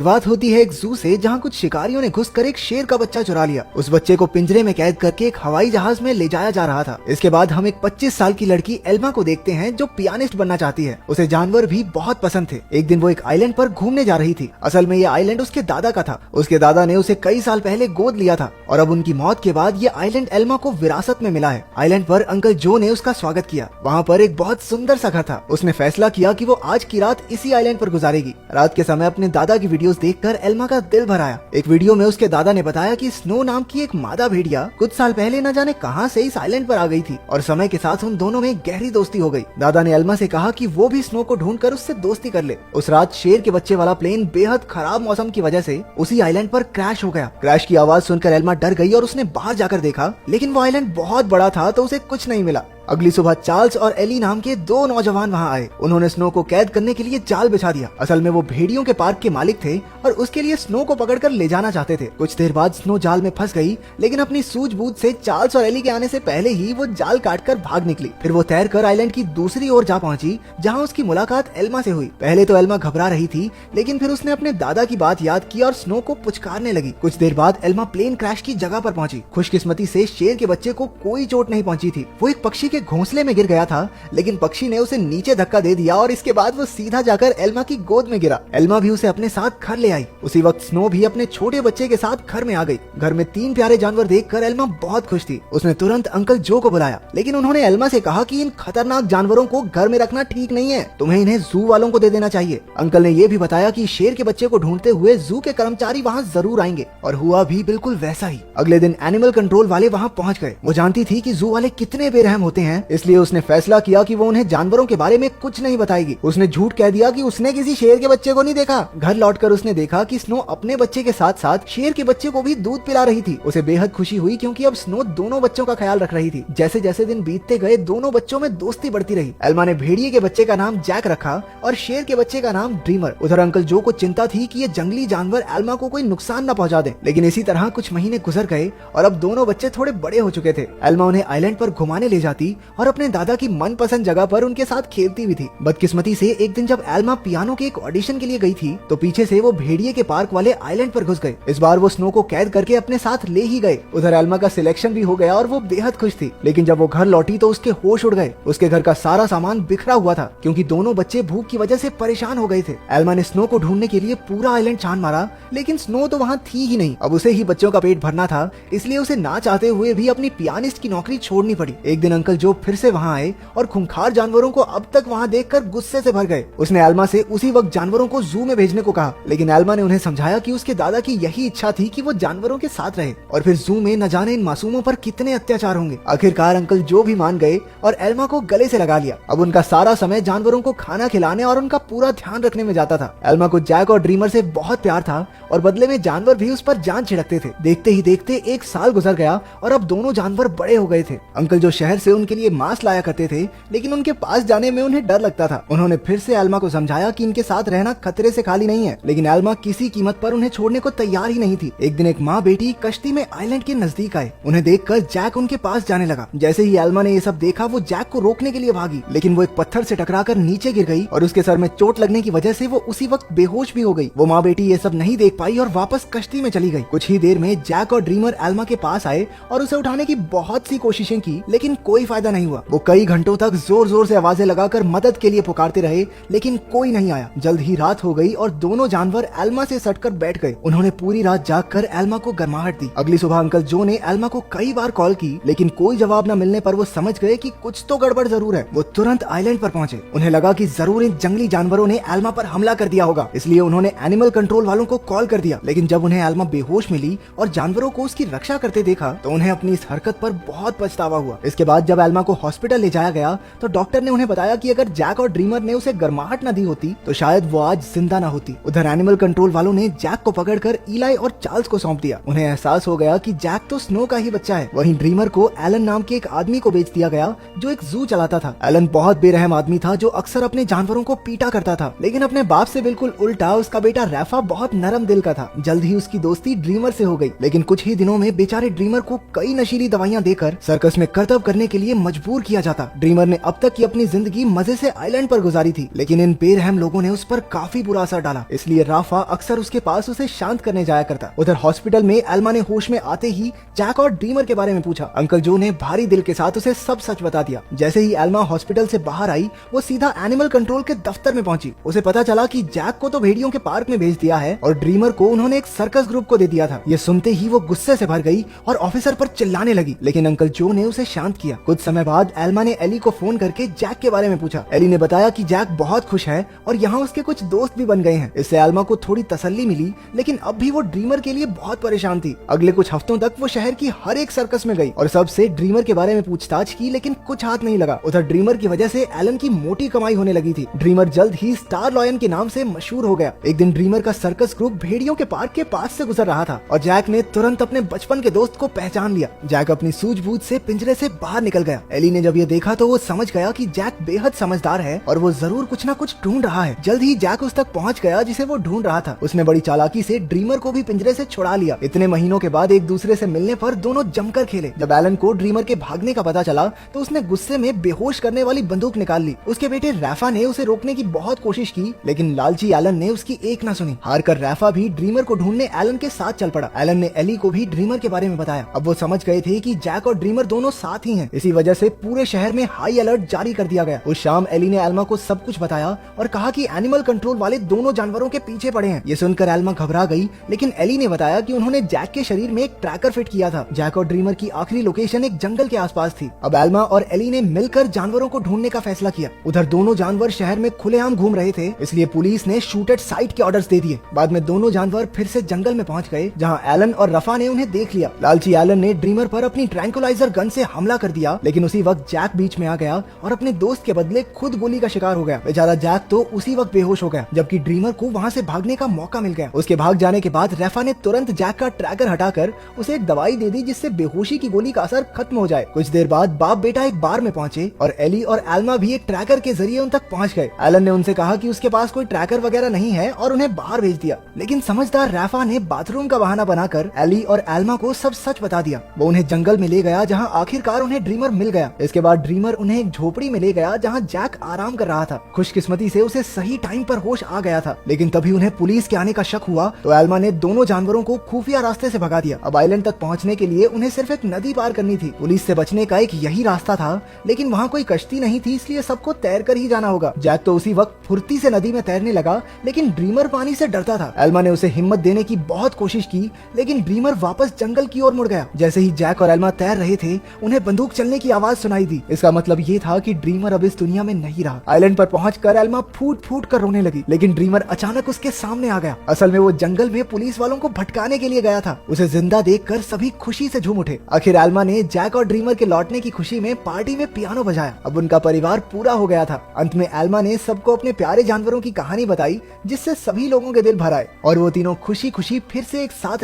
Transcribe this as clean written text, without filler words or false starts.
शुरुआत होती है एक जू से, जहाँ कुछ शिकारियों ने घुसकर एक शेर का बच्चा चुरा लिया। उस बच्चे को पिंजरे में कैद करके एक हवाई जहाज में ले जाया जा रहा था। इसके बाद हम एक 25 साल की लड़की एल्मा को देखते हैं जो पियानिस्ट बनना चाहती है। उसे जानवर भी बहुत पसंद थे। एक दिन वो एक आइलैंड पर घूमने जा रही थी। असल में ये आइलैंड उसके दादा का था। उसके दादा ने उसे कई साल पहले गोद लिया था और अब उनकी मौत के बाद ये आइलैंड एल्मा को विरासत में मिला है। आइलैंड पर अंकल जो ने उसका स्वागत किया। वहाँ पर एक बहुत सुंदर सा घर था। उसने फैसला किया कि वो आज की रात इसी आइलैंड पर गुजारेगी। रात के समय अपने दादा की वीडियोस देखकर एल्मा का दिल भर आया। एक वीडियो में उसके दादा ने बताया कि स्नो नाम की एक मादा भेड़िया कुछ साल पहले न जाने कहां से इस आइलैंड पर आ गई थी और समय के साथ उन दोनों में गहरी दोस्ती हो गई। दादा ने एल्मा से कहा कि वो भी स्नो को ढूंढकर उससे दोस्ती कर ले। उस रात शेर के बच्चे वाला प्लेन बेहद खराब मौसम की वजह से उसी आइलैंड पर क्रैश हो गया। क्रैश की आवाज सुनकर एल्मा डर गई और उसने बाहर जाकर देखा, लेकिन वो आइलैंड बहुत बड़ा था तो उसे कुछ नहीं मिला। अगली सुबह चार्ल्स और एली नाम के दो नौजवान वहां आए। उन्होंने स्नो को कैद करने के लिए जाल बिछा दिया। असल में वो भेड़ियों के पार्क के मालिक थे और उसके लिए स्नो को पकड़कर ले जाना चाहते थे। कुछ देर बाद स्नो जाल में फंस गई, लेकिन अपनी सूझबूझ से चार्ल्स और एली के आने से पहले ही वो जाल काटकर भाग निकली। फिर वो तैरकर आइलैंड की दूसरी ओर जा पहुंची, जहां उसकी मुलाकात एल्मा से हुई। पहले तो एल्मा घबरा रही थी, लेकिन फिर उसने अपने दादा की बात याद की और स्नो को पुचकारने लगी। कुछ देर बाद एल्मा प्लेन क्रैश की जगह पर पहुंची। खुशकिस्मती से शेर के बच्चे को कोई चोट नहीं पहुंची थी। वो एक पक्षी के घोंसले में गिर गया था, लेकिन पक्षी ने उसे नीचे धक्का दे दिया और इसके बाद वो सीधा जाकर एल्मा की गोद में गिरा। एल्मा भी उसे अपने साथ घर ले आई। उसी वक्त स्नो भी अपने छोटे बच्चे के साथ घर में आ गई। घर में 3 प्यारे जानवर देखकर एल्मा बहुत खुश थी। उसने तुरंत अंकल जो को बुलाया, लेकिन उन्होंने एल्मा से कहा कि इन खतरनाक जानवरों को घर में रखना ठीक नहीं है, तुम्हें इन्हें जू वालों को दे देना चाहिए। अंकल ने यह भी बताया कि शेर के बच्चे को ढूंढते हुए जू के कर्मचारी वहाँ जरूर आएंगे, और हुआ भी बिल्कुल वैसा ही। अगले दिन एनिमल कंट्रोल वाले वहाँ पहुँच गए। वो जानती थी कि जू वाले कितने बेरहम होते हैं, इसलिए उसने फैसला किया कि वो उन्हें जानवरों के बारे में कुछ नहीं बताएगी। उसने झूठ कह दिया कि उसने किसी शेर के बच्चे को नहीं देखा। घर लौटकर उसने देखा कि स्नो अपने बच्चे के साथ साथ शेर के बच्चे को भी दूध पिला रही थी। उसे बेहद खुशी हुई क्योंकि अब स्नो दोनों बच्चों का ख्याल रख रही थी। जैसे जैसे दिन बीतते गए दोनों बच्चों में दोस्ती बढ़ती रही। एल्मा ने भेड़िए के बच्चे का नाम जैक रखा और शेर के बच्चे का नाम ड्रीमर। उधर अंकल जो को चिंता थी कि ये जंगली जानवर एल्मा को कोई नुकसान न पहुंचा दे, लेकिन इसी तरह कुछ महीने गुजर गए और अब दोनों बच्चे थोड़े बड़े हो चुके थे। एल्मा उन्हें आइलैंड पर घुमाने ले जाती और अपने दादा की मनपसंद जगह पर उनके साथ खेलती भी थी। बदकिस्मती से एक दिन जब एल्मा पियानो के एक ऑडिशन के लिए गई थी, तो पीछे से वो भेड़िए के पार्क वाले आइलैंड पर घुस गए। इस बार वो स्नो को कैद करके अपने साथ ले ही गए। उधर एल्मा का सिलेक्शन भी हो गया और वो बेहद खुश थी, लेकिन जब वो घर लौटी तो उसके होश उड़ गए। उसके घर का सारा सामान बिखरा हुआ था क्योंकि दोनों बच्चे भूख की वजह से परेशान हो गए थे। एल्मा ने स्नो को ढूंढने के लिए पूरा आइलैंड छान मारा, लेकिन स्नो तो वहाँ थी ही नहीं। अब उसे ही बच्चों का पेट भरना था, इसलिए उसे ना चाहते हुए भी अपनी पियानिस्ट की नौकरी छोड़नी पड़ी। एक दिन अंकल जो फिर से वहाँ आए और खूंखार जानवरों को अब तक वहाँ देखकर गुस्से से भर गए। उसने एल्मा से उसी वक्त जानवरों को जू में भेजने को कहा, लेकिन एल्मा ने उन्हें समझाया कि उसके दादा की यही इच्छा थी कि वो जानवरों के साथ रहे और फिर जू में न जाने इन मासूमों पर कितने अत्याचार होंगे। आखिरकार अंकल जो भी मान गए और एल्मा को गले से लगा लिया। अब उनका सारा समय जानवरों को खाना खिलाने और उनका पूरा ध्यान रखने में जाता था। एल्मा को जैक और ड्रीमर से बहुत प्यार था और बदले में जानवर भी उस पर जान छिड़कते थे। देखते ही देखते 1 साल गुजर गया और अब दोनों जानवर बड़े हो गए थे। अंकल जो शहर से उनके लिए मांस लाया करते थे, लेकिन उनके पास जाने में उन्हें डर लगता था। उन्होंने फिर से एल्मा को समझाया कि इनके साथ रहना खतरे से खाली नहीं है, लेकिन एल्मा किसी कीमत पर उन्हें छोड़ने को तैयार ही नहीं थी। एक दिन एक माँ बेटी कश्ती में आइलैंड के नजदीक आए। उन्हें देखकर जैक उनके पास जाने लगा। जैसे ही एल्मा ने ये सब देखा, वो जैक को रोकने के लिए भागी, लेकिन वो एक पत्थर से टकराकर नीचे गिर गई और उसके सर में चोट लगने की वजह से वो उसी वक्त बेहोश भी हो गई। वो माँ बेटी ये सब नहीं देख पाई और वापस कश्ती में चली गई। कुछ ही देर में जैक और ड्रीमर एल्मा के पास आए और उसे उठाने की बहुत सी कोशिशें की, लेकिन कोई फायदा नहीं हुआ। वो कई घंटों तक जोर जोर से आवाजें लगाकर मदद के लिए पुकारते रहे, लेकिन कोई नहीं आया। जल्द ही रात हो गई और दोनों जानवर एल्मा से सटकर बैठ गए। उन्होंने पूरी रात जागकर एल्मा को गर्माहट दी। अगली सुबह अंकल जो ने एल्मा को कई बार कॉल की, लेकिन कोई जवाब न मिलने पर वो समझ गए कि कुछ तो गड़बड़ जरूर है। वो तुरंत आइलैंड पर पहुंचे। उन्हें लगा कि जरूर इन जंगली जानवरों ने एल्मा पर हमला कर दिया होगा, इसलिए उन्होंने एनिमल कंट्रोल वालों को कॉल कर दिया। लेकिन जब उन्हें एल्मा बेहोश मिली और जानवरों को उसकी रक्षा करते देखा, तो उन्हें अपनी इस हरकत पर बहुत पछतावा हुआ। इसके बाद जब एल्मा को हॉस्पिटल ले जाया गया, तो डॉक्टर ने उन्हें बताया कि अगर जैक और ड्रीमर ने उसे गर्माहट न दी होती, तो शायद वो आज जिंदा न होती। उधर एनिमल कंट्रोल वालों ने जैक को पकड़कर इलाई और चार्ल्स को सौंप दिया। उन्हें एहसास हो गया कि जैक तो स्नो का ही बच्चा है। वहीं ड्रीमर को एलन नाम के एक आदमी को बेच दिया गया जो एक जू चलाता था। एलन बहुत बेरहम आदमी था जो अक्सर अपने जानवरों को पीटा करता था, लेकिन अपने बाप से बिल्कुल उल्टा उसका बेटा रैफा बहुत नरम दिल का था। जल्द ही उसकी दोस्ती ड्रीमर से हो गई, लेकिन कुछ ही दिनों में बेचारे ड्रीमर को कई नशीली दवाइयां देकर सर्कस में करतब करने के लिए मजबूर किया जाता। ड्रीमर ने अब तक की अपनी जिंदगी मजे से आइलैंड पर गुजारी थी, लेकिन इन बेरहम लोगों ने उस पर काफी बुरा असर डाला। इसलिए राफा रफा अक्सर उसके पास उसे शांत करने जाया करता। उधर हॉस्पिटल में एल्मा ने होश में आते ही जैक और ड्रीमर के बारे में पूछा। अंकल जो ने भारी दिल के साथ उसे सब सच बता दिया। जैसे ही एल्मा हॉस्पिटल से बाहर आई, वो सीधा एनिमल कंट्रोल के दफ्तर में पहुंची। उसे पता चला कि जैक को तो भेड़ियों के पार्क में भेज दिया है और ड्रीमर को उन्होंने एक सर्कस ग्रुप को दे दिया था। ये सुनते ही वो गुस्से से भर गई और ऑफिसर पर चिल्लाने लगी, लेकिन अंकल जो ने उसे शांत किया। कुछ समय बाद एल्मा ने एली को फोन करके जैक के बारे में पूछा। एली ने बताया कि जैक बहुत खुश है और यहाँ उसके कुछ दोस्त भी बन गए हैं। इससे एल्मा को थोड़ी तसल्ली मिली, लेकिन अब भी वो ड्रीमर के लिए बहुत परेशान थी। अगले कुछ हफ्तों तक वो शहर की हर एक सर्कस में गई और सबसे ड्रीमर के बारे में पूछताछ की, लेकिन कुछ हाथ नहीं लगा। उधर ड्रीमर की वजह से एलन की मोटी कमाई होने लगी थी। ड्रीमर जल्द ही स्टार लॉयन के नाम से मशहूर हो गया। एक दिन ड्रीमर का सर्कस ग्रुप भेड़ियों के पार्क के पास से गुजर रहा था और जैक ने तुरंत अपने बचपन के दोस्त को पहचान लिया। जैक अपनी सूझबूझ से पिंजरे से बाहर निकल गया। एली ने जब ये देखा तो वो समझ गया कि जैक बेहद समझदार है और वो जरूर कुछ न कुछ ढूंढ रहा है। जल्द ही जैक उस तक पहुंच गया जिसे वो ढूंढ रहा था। उसने बड़ी चालाकी से ड्रीमर को भी पिंजरे से छुड़ा लिया। इतने महीनों के बाद एक दूसरे से मिलने पर दोनों जमकर खेले। जब एलन को ड्रीमर के भागने का पता चला तो उसने गुस्से में बेहोश करने वाली बंदूक निकाल ली। उसके बेटे रैफा ने उसे रोकने की बहुत कोशिश की, लेकिन लालची एलन ने उसकी एक न सुनी। हार कर रैफा भी ड्रीमर को ढूंढने एलन के साथ चल पड़ा। एलन ने एली को भी ड्रीमर के बारे में बताया। अब वो समझ गए थे कि जैक और ड्रीमर दोनों साथ ही हैं। इसी वजह से पूरे शहर में हाई अलर्ट जारी कर दिया गया। उस शाम एली ने एल्मा को सब कुछ बताया और कहा कि एनिमल कंट्रोल वाले दोनों जानवरों के पीछे पड़े हैं। ये सुनकर एल्मा घबरा गई, लेकिन एली ने बताया कि उन्होंने जैक के शरीर में एक ट्रैकर फिट किया था। जैक और ड्रीमर की आखिरी लोकेशन एक जंगल के आसपास थी। अब एल्मा और एली ने मिलकर जानवरों को ढूंढने का फैसला किया। उधर दोनों जानवर शहर में खुलेआम घूम रहे थे, इसलिए पुलिस ने शूट एट साइट के ऑर्डर्स दे दिए। बाद में दोनों जानवर फिर से जंगल में पहुंच गए, जहां एलन और रफा ने उन्हें देख लिया। लालची एलन ने ड्रीमर पर अपनी ट्रैंकुलाइजर गन से हमला कर दिया, लेकिन उसी वक्त जैक बीच में आ गया और अपने दोस्त के बदले खुद गोली का शिकार हो गया। बेचारा जैक तो उसी वक्त बेहोश हो गया, जबकि ड्रीमर को वहां से भागने का मौका मिल गया। उसके भाग जाने के बाद रैफा ने तुरंत जैक का ट्रैकर हटाकर उसे एक दवाई दे दी, जिससे बेहोशी की गोली का असर खत्म हो जाए। कुछ देर बाद बाप बेटा एक बार में पहुंचे और एली और एल्मा भी एक ट्रैकर के जरिए उन तक पहुंच गए। एलन ने उनसे कहा कि उसके पास कोई ट्रैकर वगैरह नहीं है और उन्हें बाहर भेज दिया, लेकिन समझदार रैफा ने बाथरूम का बहाना बनाकर एली और एल्मा को सब सच बता दिया। वो उन्हें जंगल में ले गया, जहाँ आखिरकार उन्हें ड्रीमर मिल गया। इसके बाद ड्रीमर उन्हें एक झोपड़ी में ले गया, जहाँ जैक आराम कर रहा था। खुशकिस्मती से उसे सही टाइम पर होश आ गया था, लेकिन तभी उन्हें पुलिस के आने का शक हुआ तो एल्मा ने दोनों जानवरों को खुफिया रास्ते से भगा दिया। अब आइलैंड तक पहुंचने के लिए उन्हें सिर्फ एक नदी पार करनी थी। पुलिस से बचने का एक यही रास्ता था, लेकिन वहाँ कोई कश्ती नहीं थी, इसलिए सबको तैर कर ही जाना होगा। जैक तो उसी वक्त फुर्ती से नदी में तैरने लगा, लेकिन ड्रीमर पानी से डरता था। एल्मा ने उसे हिम्मत देने की बहुत कोशिश की, लेकिन ड्रीमर वापस जंगल की ओर मुड़ गया। जैसे ही जैक और एल्मा तैर रहे थे, उन्हें बंदूक चलने की आवाज सुनाई दी। इसका मतलब ये था कि ड्रीमर अब इस दुनिया में नहीं रहा। आइलैंड पर पहुंचकर एल्मा फूट फूट कर रोने लगी, लेकिन ड्रीमर अचानक उसके सामने आ गया। असल में वो जंगल में पुलिस वालों को भटकाने के लिए गया था। उसे जिंदा देखकर सभी खुशी से झूम उठे। आखिर एल्मा ने जैक और ड्रीमर के लौटने की खुशी में पार्टी में पियानो बजाया। अब उनका परिवार पूरा हो गया था। अंत में एल्मा ने सबको अपने प्यारे जानवरों की कहानी बताई, जिससे सभी लोगों के दिल भर आए और वो तीनों खुशी खुशी फिर से एक साथ